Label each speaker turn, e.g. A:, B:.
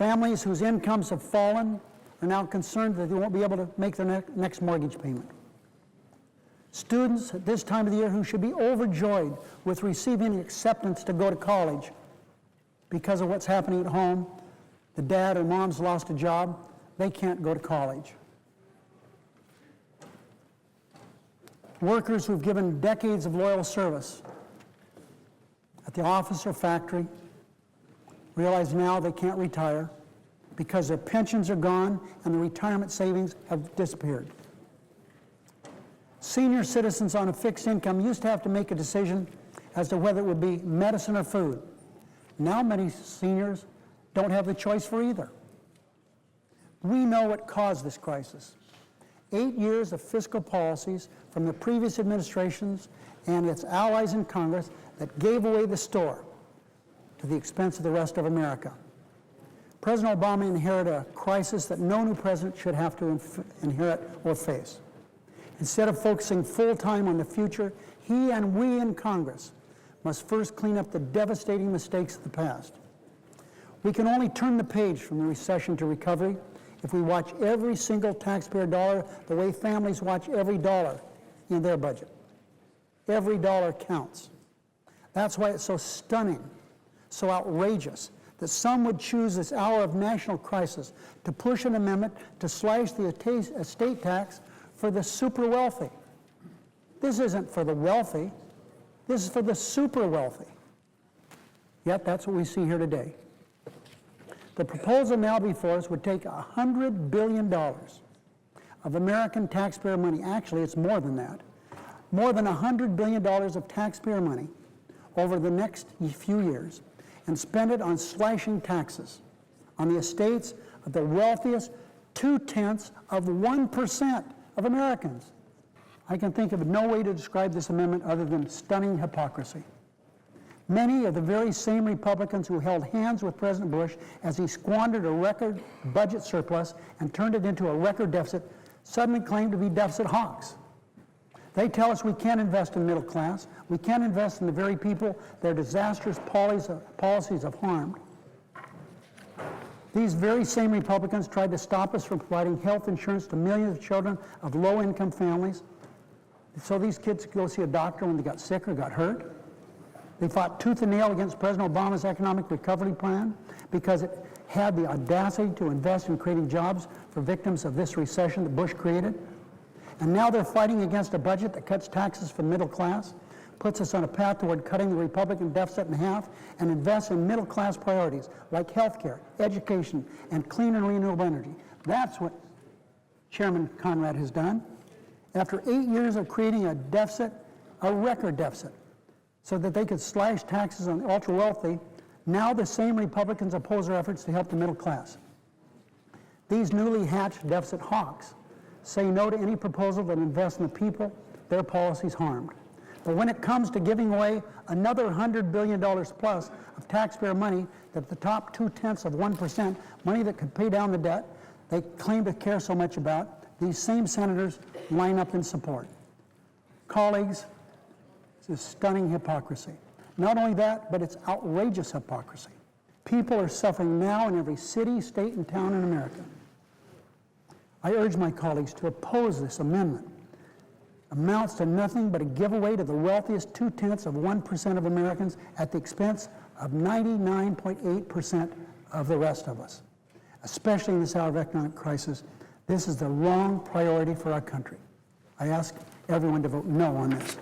A: Families whose incomes have fallen are now concerned that they won't be able to make their next mortgage payment. Students at this time of the year who should be overjoyed with receiving acceptance to go to college because of what's happening at home, the dad or mom's lost a job, they can't go to college. Workers who've given decades of loyal service at the office or factory realize now they can't retire because their pensions are gone and the retirement savings have disappeared. Senior citizens on a fixed income used to have to make a decision as to whether it would be medicine or food. Now many seniors don't have the choice for either. We know what caused this crisis. 8 years of fiscal policies from the previous administrations and its allies in Congress that gave away the store to the expense of the rest of America. President Obama inherited a crisis that no new president should have to inherit or face. Instead of focusing full-time on the future, he and we in Congress must first clean up the devastating mistakes of the past. We can only turn the page from the recession to recovery if we watch every single taxpayer dollar the way families watch every dollar in their budget. Every dollar counts. That's why it's so stunning, so outrageous, that some would choose this hour of national crisis to push an amendment to slash the estate tax for the super wealthy. This isn't for the wealthy. This is for the super wealthy. Yet that's what we see here today. The proposal now before us would take $100 billion of American taxpayer money. Actually, it's more than that. More than $100 billion of taxpayer money over the next few years and spend it on slashing taxes on the estates of the wealthiest 0.2% of Americans. I can think of no way to describe this amendment other than stunning hypocrisy. Many of the very same Republicans who held hands with President Bush as he squandered a record budget surplus and turned it into a record deficit suddenly claim to be deficit hawks. They tell us we can't invest in the middle class, we can't invest in the very people their disastrous policies have harmed. These very same Republicans tried to stop us from providing health insurance to millions of children of low-income families so these kids could go see a doctor when they got sick or got hurt. They fought tooth and nail against President Obama's economic recovery plan because it had the audacity to invest in creating jobs for victims of this recession that Bush created. And now they're fighting against a budget that cuts taxes for the middle class, puts us on a path toward cutting the Republican deficit in half, and invests in middle class priorities like health care, education, and clean and renewable energy. That's what Chairman Conrad has done. After 8 years of creating a deficit, a record deficit, so that they could slash taxes on the ultra-wealthy, now the same Republicans oppose our efforts to help the middle class. These newly hatched deficit hawks say no to any proposal that invests in the people their policies harmed. But when it comes to giving away another $100 billion plus of taxpayer money, that the top 0.2%, money that could pay down the debt they claim to care so much about, these same senators line up in support. Colleagues, it's stunning hypocrisy. Not only that, but it's outrageous hypocrisy. People are suffering now in every city, state, and town in America. I urge my colleagues to oppose this amendment. Amounts to nothing but a giveaway to the wealthiest 0.2% of Americans at the expense of 99.8% of the rest of us. Especially in this hour of economic crisis, this is the wrong priority for our country. I ask everyone to vote no on this.